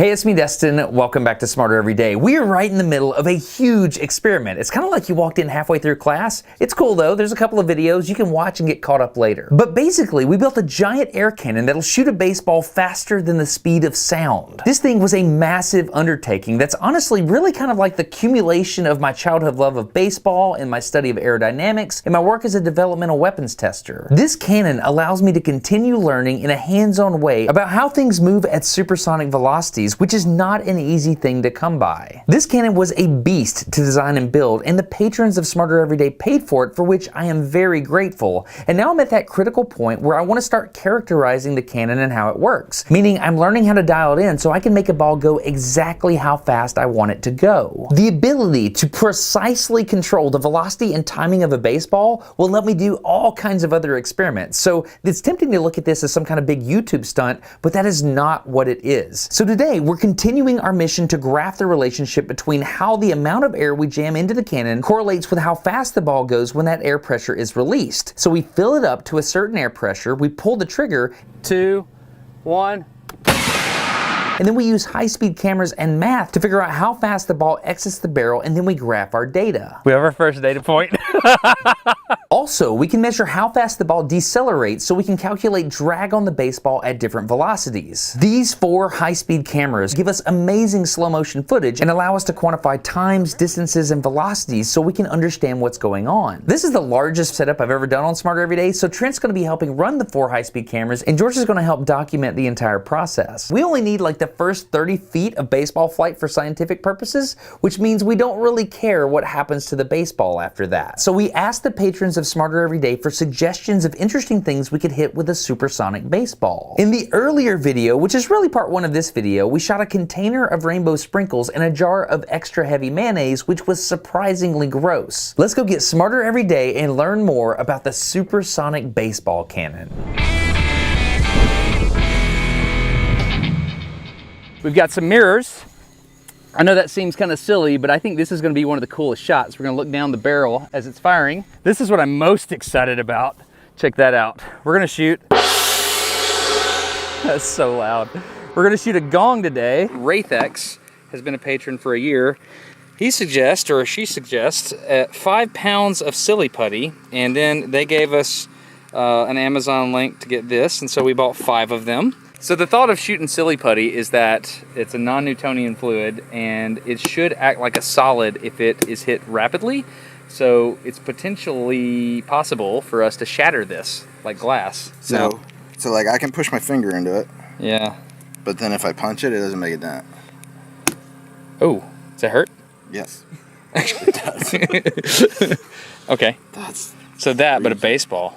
Hey, it's me, Destin. Welcome back to Smarter Every Day. We are right in the middle of a huge experiment. It's kind of like you walked in halfway through class. It's cool though. There's a couple of videos you can watch and get caught up later. But basically, we built a giant air cannon that'll shoot a baseball faster than the speed of sound. This thing was a massive undertaking that's honestly really kind of like the accumulation of my childhood love of baseball and my study of aerodynamics and my work as a developmental weapons tester. This cannon allows me to continue learning in a hands-on way about how things move at supersonic velocities, which is not an easy thing to come by. This cannon was a beast to design and build, and the patrons of Smarter Every Day paid for it, for which I am very grateful. And now I'm at that critical point where I want to start characterizing the cannon and how it works, meaning I'm learning how to dial it in so I can make a ball go exactly how fast I want it to go. The ability to precisely control the velocity and timing of a baseball will let me do all kinds of other experiments. So it's tempting to look at this as some kind of big YouTube stunt, but that is not what it is. So today we're continuing our mission to graph the relationship between how the amount of air we jam into the cannon correlates with how fast the ball goes when that air pressure is released. So we fill it up to a certain air pressure, we pull the trigger, 2, 1. and then we use high-speed cameras and math to figure out how fast the ball exits the barrel, and then we graph our data. We have our first data point. Also, we can measure how fast the ball decelerates so we can calculate drag on the baseball at different velocities. These 4 high-speed cameras give us amazing slow-motion footage and allow us to quantify times, distances, and velocities so we can understand what's going on. This is the largest setup I've ever done on Smarter Every Day, so Trent's going to be helping run the 4 high-speed cameras, and George is going to help document the entire process. We only need like the first 30 feet of baseball flight for scientific purposes, which means we don't really care what happens to the baseball after that. So we asked the patrons of Smarter Every Day for suggestions of interesting things we could hit with a supersonic baseball. In the earlier video, which is really part 1 of this video, we shot a container of rainbow sprinkles and a jar of extra heavy mayonnaise, which was surprisingly gross. Let's go get smarter every day and learn more about the supersonic baseball cannon. We've got some mirrors. I know that seems kind of silly, but I think this is going to be one of the coolest shots. We're going to look down the barrel as it's firing. This is what I'm most excited about. Check that out. We're going to shoot. That's so loud. We're going to shoot a gong today. Wraithx has been a patron for a year. He suggests, or she suggests, 5 pounds of silly putty, and then they gave us an Amazon link to get this, and so we bought 5 of them. So the thought of shooting silly putty is that it's a non-Newtonian fluid and it should act like a solid if it is hit rapidly. So it's potentially possible for us to shatter this like glass. So like I can push my finger into it. Yeah. But then if I punch it, it doesn't make a dent. Oh, does it hurt? Yes. Actually, it does. Okay. So that, but a baseball.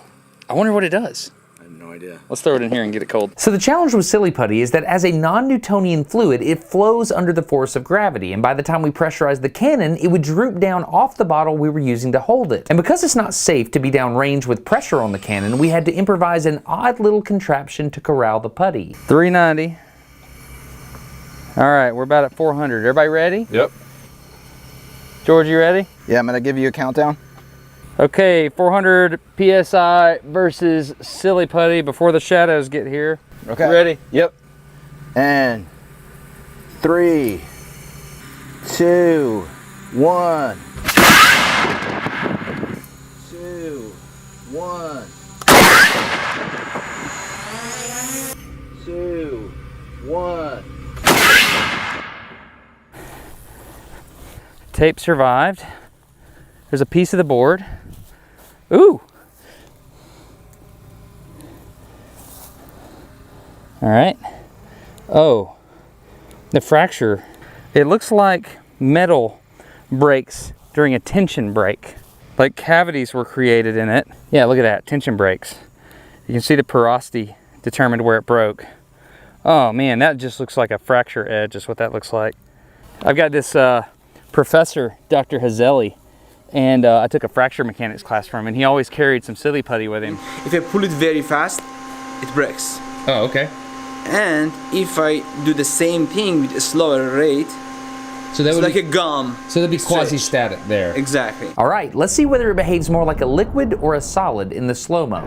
I wonder what it does. I have no idea. Let's throw it in here and get it cold. So the challenge with silly putty is that as a non-Newtonian fluid, it flows under the force of gravity, and by the time we pressurize the cannon, it would droop down off the bottle we were using to hold it. And because it's not safe to be downrange with pressure on the cannon, we had to improvise an odd little contraption to corral the putty. 390. All right, we're about at 400. Everybody ready? Yep. George, you ready? Yeah, I'm gonna give you a countdown. Okay, 400 PSI versus silly putty before the shadows get here. Okay. Ready? Yep. And 3, 2, 1. 2, 1. 2, 1. Tape survived. There's a piece of the board. Ooh. All right. Oh, the fracture. It looks like metal breaks during a tension break. Like cavities were created in it. Yeah, look at that, tension breaks. You can see the porosity determined where it broke. Oh man, that just looks like a fracture edge is what that looks like. I've got this professor, Dr. Hazeli, and I took a fracture mechanics class from him, and he always carried some silly putty with him. If I pull it very fast, it breaks. Oh, okay. And if I do the same thing with a slower rate, So that it's would like be, a gum. so that'd be stretch. quasi-static there. Exactly. All right, let's see whether it behaves more like a liquid or a solid in the slow-mo.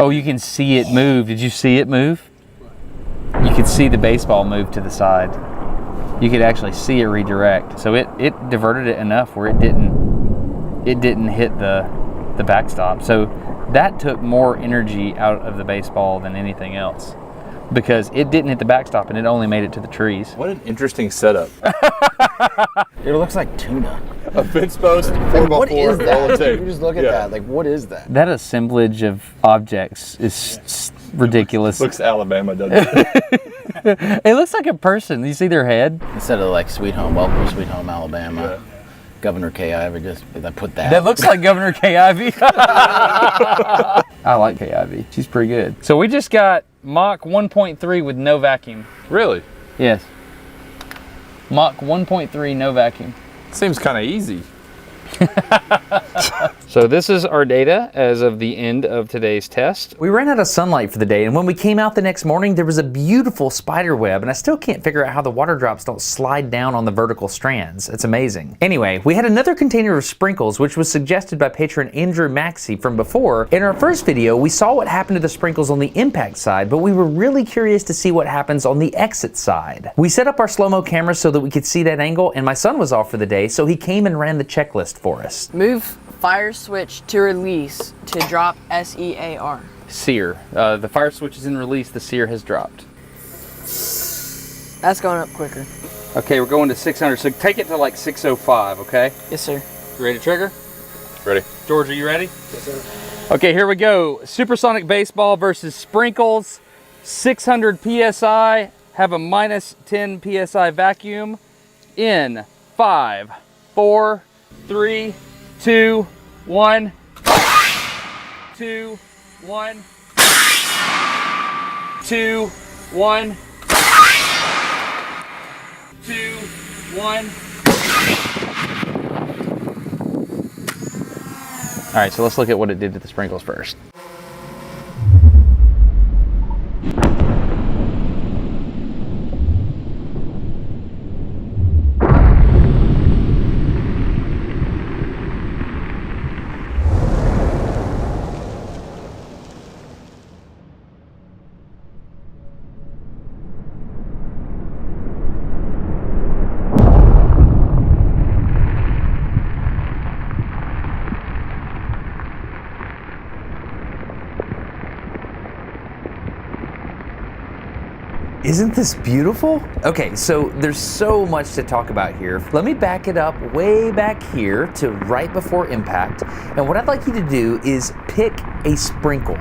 Oh, you can see it move. Did you see it move? You could see the baseball move to the side. You could actually see it redirect. So it diverted it enough where it didn't hit the backstop. So that took more energy out of the baseball than anything else, because it didn't hit the backstop and it only made it to the trees. What an interesting setup. It looks like tuna. A fence post, 4x4, What is that? roll of tape. You just look at that. Like, what is that? That assemblage of objects is ridiculous. Looks Alabama, doesn't it? It looks like a person. You see their head? Instead of like Sweet Home, Welcome to Sweet Home Alabama, Governor K. Ivy, just I put that. That looks like Governor K. Ivy. I like K. Ivy. She's pretty good. So we just got Mach 1.3 with no vacuum. Really? Yes. Mach 1.3, no vacuum. Seems kind of easy. So this is our data as of the end of today's test. We ran out of sunlight for the day, and when we came out the next morning, there was a beautiful spider web, and I still can't figure out how the water drops don't slide down on the vertical strands. It's amazing. Anyway, we had another container of sprinkles, which was suggested by patron Andrew Maxey from before. In our first video, we saw what happened to the sprinkles on the impact side, but we were really curious to see what happens on the exit side. We set up our slow-mo camera so that we could see that angle, and my son was off for the day, so he came and ran the checklist for us. Move fire switch to release to drop SEAR. Sear. The fire switch is in release. The sear has dropped. That's going up quicker. Okay, we're going to 600. So take it to like 605, okay? Yes, sir. You ready to trigger? Ready? George, are you ready? Yes, sir. Okay, here we go. Supersonic baseball versus sprinkles. 600 PSI. Have a minus 10 PSI vacuum. In 5, 4, 3, 2, 1. 2, 1. 2, 1. 2, 1. All right, so let's look at what it did to the sprinkles first. Isn't this beautiful? Okay, so there's so much to talk about here. Let me back it up way back here to right before impact. And what I'd like you to do is pick a sprinkle.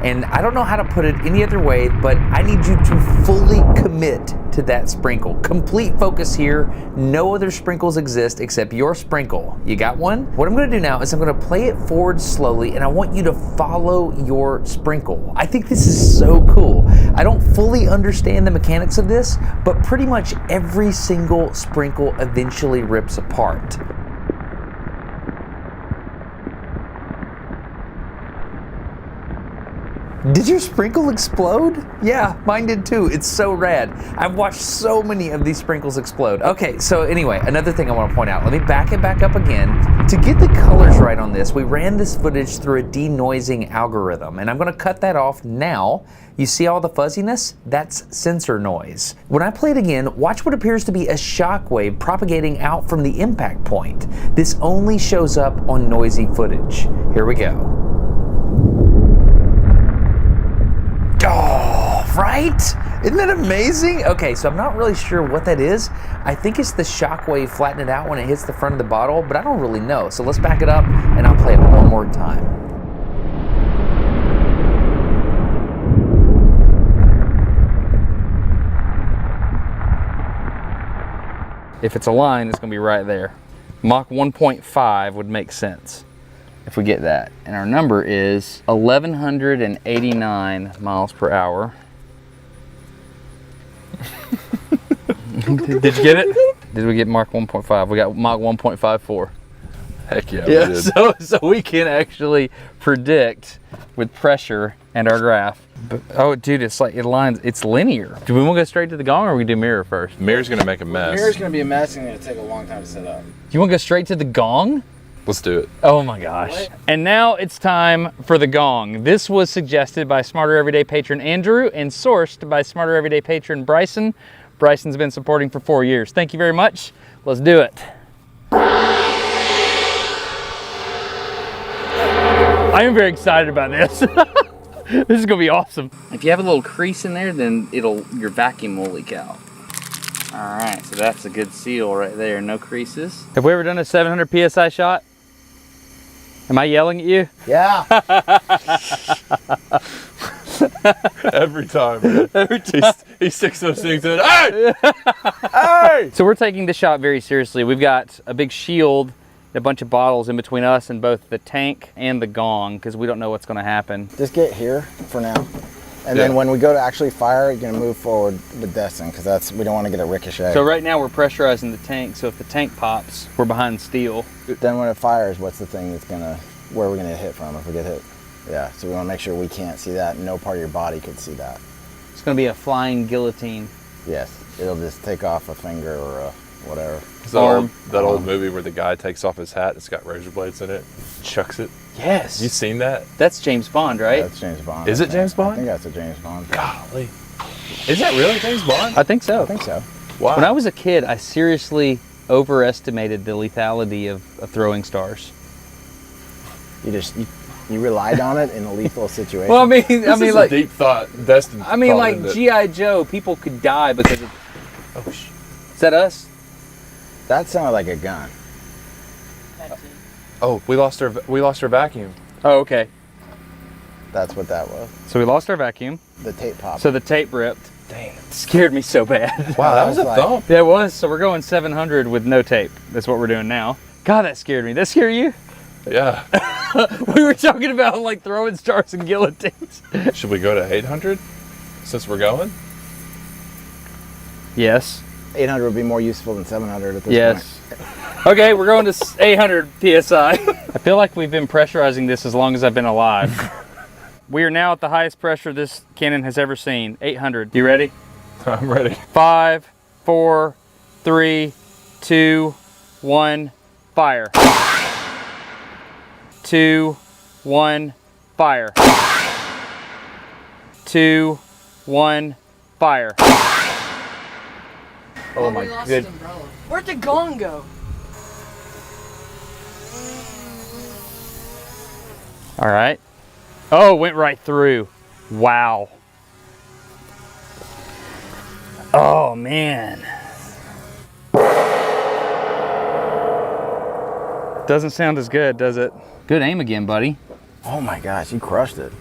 And I don't know how to put it any other way, but I need you to fully commit to that sprinkle. Complete focus here. No other sprinkles exist except your sprinkle. You got one? What I'm gonna do now is I'm gonna play it forward slowly, and I want you to follow your sprinkle. I think this is so cool. I don't fully understand the mechanics of this, but pretty much every single sprinkle eventually rips apart. Did your sprinkle explode? Yeah, mine did too. It's so rad. I've watched so many of these sprinkles explode. Okay, so anyway, another thing I want to point out. Let me back it back up again. To get the colors right on this, we ran this footage through a denoising algorithm, and I'm going to cut that off now. You see all the fuzziness? That's sensor noise. When I play it again, watch what appears to be a shock wave propagating out from the impact point. This only shows up on noisy footage. Here we go. Oh, right? Isn't that amazing? Okay, so I'm not really sure what that is. I think it's the shock wave flattening it out when it hits the front of the bottle, but I don't really know. So let's back it up and I'll play it one more time. If it's a line, it's gonna be right there. Mach 1.5 would make sense if we get that. And our number is 1,189 miles per hour. Did you get it? Did we get Mach 1.5? We got Mach 1.54. Heck yeah, Yeah, we did. so we can actually predict with pressure and our graph. But, oh, dude, it's like it's linear. Do we want to go straight to the gong, or we do mirror first? Mirror's gonna make a mess. Mirror's gonna be a mess and it's gonna take a long time to set up. You want to go straight to the gong? Let's do it. Oh my gosh. And now it's time for the gong. This was suggested by Smarter Everyday patron Andrew and sourced by Smarter Everyday patron Bryson. Bryson's been supporting for 4 years. Thank you very much. Let's do it. I am very excited about this. This is gonna be awesome. If you have a little crease in there, then your vacuum will leak out. All right, so that's a good seal right there, no creases. Have we ever done a 700 PSI shot? Am I yelling at you? Yeah. Every time, man. He sticks those things in. Hey! Hey! So we're taking this shot very seriously. We've got a big shield, a bunch of bottles in between us and both the tank and the gong, because we don't know what's gonna happen. Just get here for now. And then when we go to actually fire, you're gonna move forward with Destin, because we don't want to get a ricochet. So right now we're pressurizing the tank, so if the tank pops, we're behind steel. Then when it fires, what's the thing that's where are we gonna hit from if we get hit? Yeah, so we want to make sure we can't see that. No part of your body could see that. It's gonna be a flying guillotine. Yes, it'll just take off a finger or a whatever. Is that old movie where the guy takes off his hat, it's got razor blades in it, chucks it? Yes. You seen that? That's James Bond, right? Yeah, that's James Bond. Is it James Bond? I think that's a James Bond. Golly. Is that really James Bond? I think so. I think so. Wow. When I was a kid, I seriously overestimated the lethality of throwing stars. You relied on it in a lethal situation. Well, This is like a deep thought. Destin. G.I. Joe, people could die because of. Oh, is that us? That sounded like a gun. Oh, we lost our vacuum. Oh, okay. That's what that was. So we lost our vacuum. The tape popped. So the tape ripped. Dang, it scared me so bad. Wow, that was a like- thump. Yeah, it was. So we're going 700 with no tape. That's what we're doing now. God, that scared me. That scare you? Yeah. We were talking about like throwing stars and guillotines. Should we go to 800 since we're going? Yes. 800 would be more useful than 700 at this Yes. Okay, we're going to 800 PSI. I feel like we've been pressurizing this as long as I've been alive. We are now at the highest pressure this cannon has ever seen, 800. You ready? I'm ready. 5, 4, 3, 2, 1, fire. 2, 1, fire. 2, 1, fire. Oh my good. Where'd the gong go? All right. Oh, went right through. Wow. Oh man. Doesn't sound as good, does it? Good aim again, buddy. Oh my gosh, you crushed it.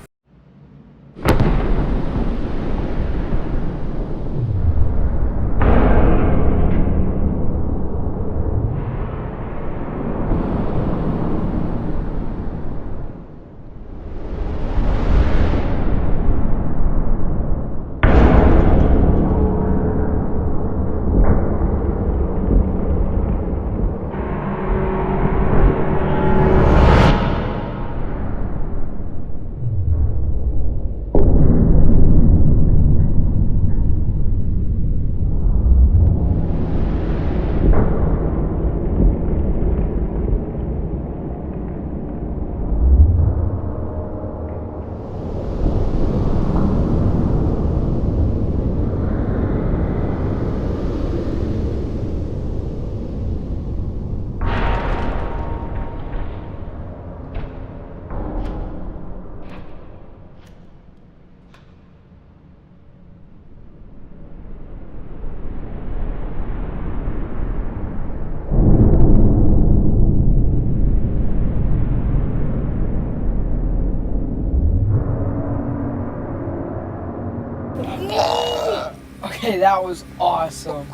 Okay, that was awesome.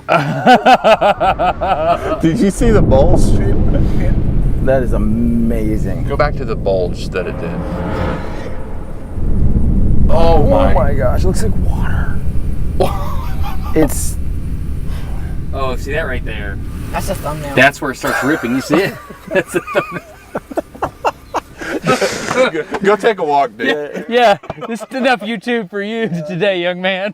Did you see the bulge stream? That is amazing. Go back to the bulge that it did. Oh my. Gosh, it looks like water. It's Oh, see that right there? That's a thumbnail. That's where it starts ripping. You see it? That's a thumbnail. Go take a walk, dude. Yeah, this is enough YouTube for you today, young man.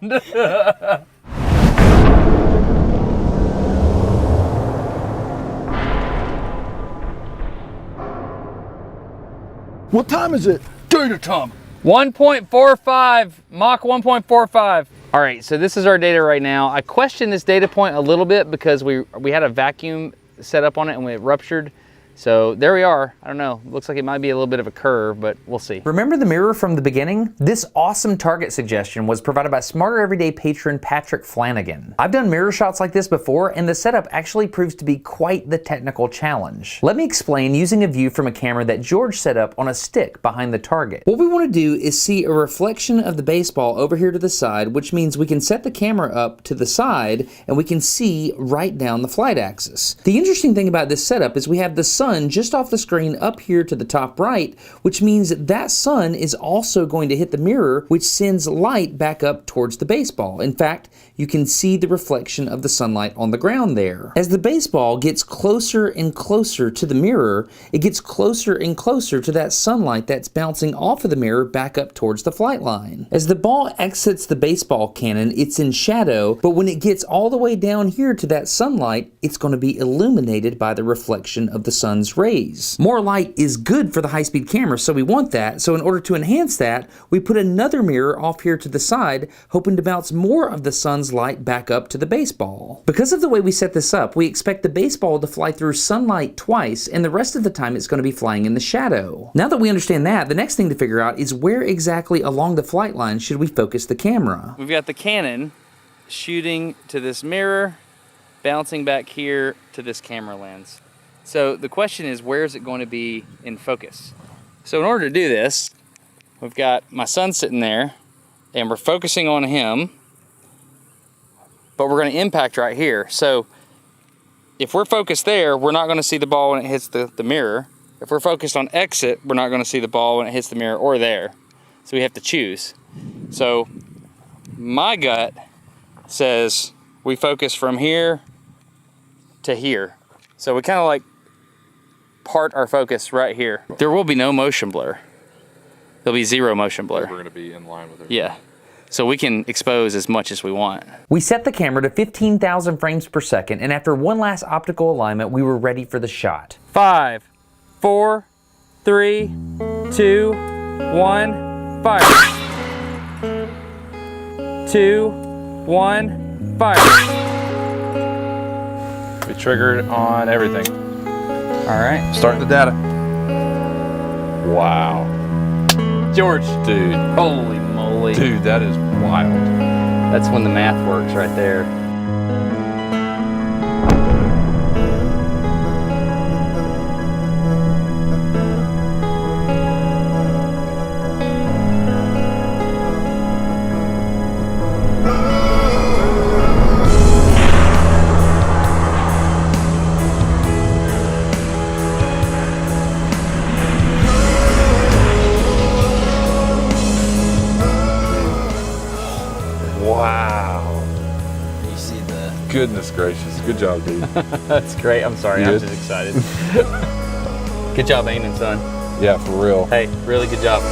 What time is it? Data time. 1.45, Mach 1.45. All right, so this is our data right now. I question this data point a little bit because we had a vacuum set up on it and it ruptured. So there we are. I don't know. Looks like it might be a little bit of a curve, but we'll see. Remember the mirror from the beginning? This awesome target suggestion was provided by Smarter Everyday patron Patrick Flanagan. I've done mirror shots like this before, and the setup actually proves to be quite the technical challenge. Let me explain using a view from a camera that George set up on a stick behind the target. What we want to do is see a reflection of the baseball over here to the side, which means we can set the camera up to the side and we can see right down the flight axis. The interesting thing about this setup is we have the sun just off the screen up here to the top right, which means that sun is also going to hit the mirror, which sends light back up towards the baseball. In fact, you can see the reflection of the sunlight on the ground there. As the baseball gets closer and closer to the mirror, it gets closer and closer to that sunlight that's bouncing off of the mirror back up towards the flight line. As the ball exits the baseball cannon, it's in shadow, but when it gets all the way down here to that sunlight, it's going to be illuminated by the reflection of the sun's rays. More light is good for the high-speed camera, so we want that. So in order to enhance that, we put another mirror off here to the side, hoping to bounce more of the sun's light back up to the baseball. Because of the way we set this up, we expect the baseball to fly through sunlight twice, and the rest of the time it's going to be flying in the shadow. Now that we understand that, the next thing to figure out is where exactly along the flight line should we focus the camera. We've got the cannon shooting to this mirror, bouncing back here to this camera lens. So the question is, where is it going to be in focus? So in order to do this, we've got my son sitting there and we're focusing on him, but we're going to impact right here. So if we're focused there, we're not going to see the ball when it hits the mirror. If we're focused on exit, we're not going to see the ball when it hits the mirror or there. So we have to choose. So my gut says we focus from here to here. So we kind of like part our focus right here. There will be no motion blur. There'll be zero motion blur. We're going to be in line with it. Yeah. So we can expose as much as we want. We set the camera to 15,000 frames per second, and after one last optical alignment, we were ready for the shot. 5, 4, 3, 2, 1, fire. 2, 1, fire. We triggered on everything. All right. Starting the data. Wow. George. Dude. Holy moly. Dude, that is wild. That's when the math works right there. Wow. You see the... Goodness gracious. Good job, dude. That's great. I'm sorry. You I'm good? just excited. Good job aiming, son. Yeah, for real. Hey, really good job.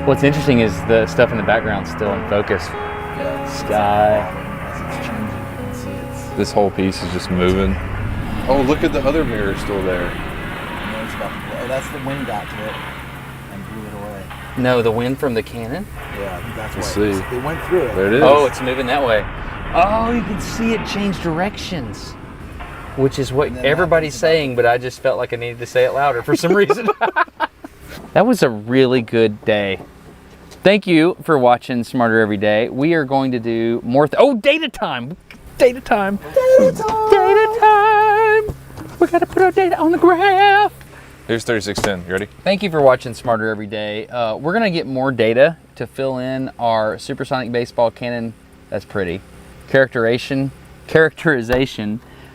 What's interesting is the stuff in the background still in focus. Sky. As it's changing, you can see it's... This whole piece is just moving. Oh, look at the other mirror still there. It's about to blow. That's the wind got to it and blew it away. No, the wind from the cannon? Yeah, I think that's Let's why see. it went through it. There it is. Oh, it's moving that way. Oh, you can see it change directions. Which is what And then everybody's happens about- saying, but I just felt like I needed to say it louder for some reason. That was a really good day. Thank you for watching Smarter Every Day. We are going to do more. Data time! Data time! Data time! Data time! We gotta put our data on the graph. Here's 3610. You ready? Thank you for watching Smarter Every Day. We're gonna get more data to fill in our supersonic baseball cannon. That's pretty. Characterization.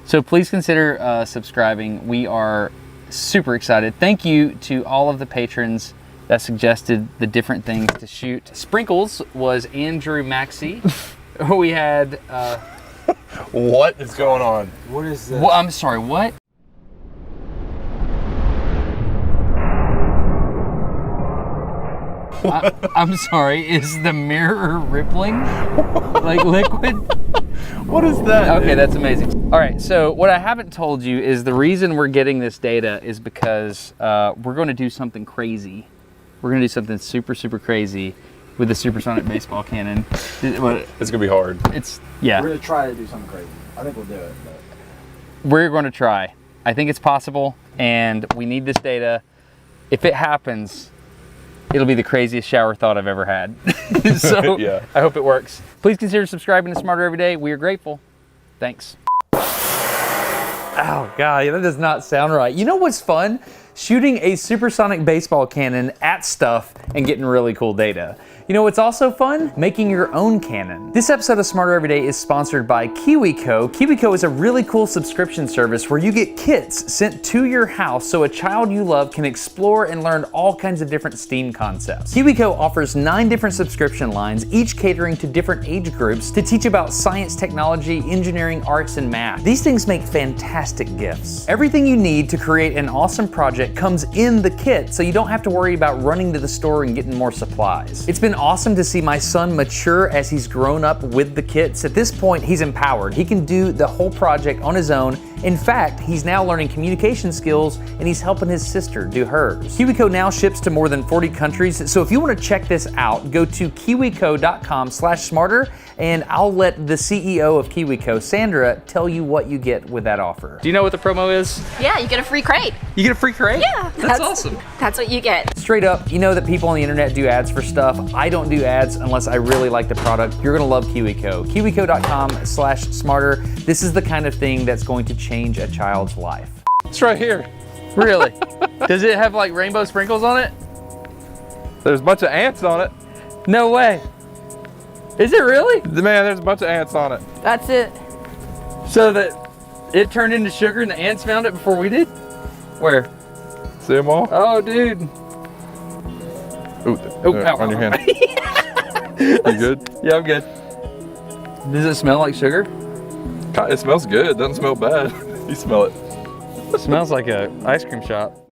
So please consider subscribing. We are super excited. Thank you to all of the patrons that suggested the different things to shoot. Sprinkles was Andrew Maxey. We had, What is going on? What is this? well, I'm sorry, what? I'm sorry, is the mirror rippling like liquid? What is that? Okay, that's amazing. All right, so what I haven't told you is the reason we're getting this data is because we're going to do something crazy. We're going to do something super, super crazy with the supersonic baseball cannon. It's going to be hard. Yeah. We're going to try to do something crazy. I think we'll do it. But... We're going to try. I think it's possible, and we need this data. If it happens, it'll be the craziest shower thought I've ever had. So Yeah. I hope it works. Please consider subscribing to Smarter Every Day. We are grateful. Thanks. Oh God, that does not sound right. You know what's fun? Shooting a supersonic baseball cannon at stuff and getting really cool data. You know what's also fun? Making your own cannon. This episode of Smarter Every Day is sponsored by KiwiCo. KiwiCo is a really cool subscription service where you get kits sent to your house so a child you love can explore and learn all kinds of different STEAM concepts. KiwiCo offers 9 different subscription lines, each catering to different age groups to teach about science, technology, engineering, arts, and math. These things make fantastic gifts. Everything you need to create an awesome project comes in the kit, so you don't have to worry about running to the store and getting more supplies. It's been awesome to see my son mature as he's grown up with the kits. At this point, he's empowered. He can do the whole project on his own. In fact, he's now learning communication skills and he's helping his sister do hers. KiwiCo now ships to more than 40 countries, so if you want to check this out, go to kiwico.com/smarter and I'll let the CEO of KiwiCo, Sandra, tell you what you get with that offer. Do you know what the promo is? Yeah, you get a free crate. You get a free crate? Yeah. That's awesome. That's what you get. Straight up, you know that people on the internet do ads for stuff. I don't do ads unless I really like the product. You're gonna love KiwiCo. Kiwico.com/smarter. This is the kind of thing that's going to change a child's life. It's right here. Really? Does it have like rainbow sprinkles on it? There's a bunch of ants on it. No way. Is it really? Man, there's a bunch of ants on it. That's it. So that it turned into sugar and the ants found it before we did? Where? See them all? Oh, dude. Ooh, ow, on your ow. hand. You good? Yeah, I'm good. Does it smell like sugar? It smells good. It doesn't smell bad. You smell it. It smells like a ice cream shop.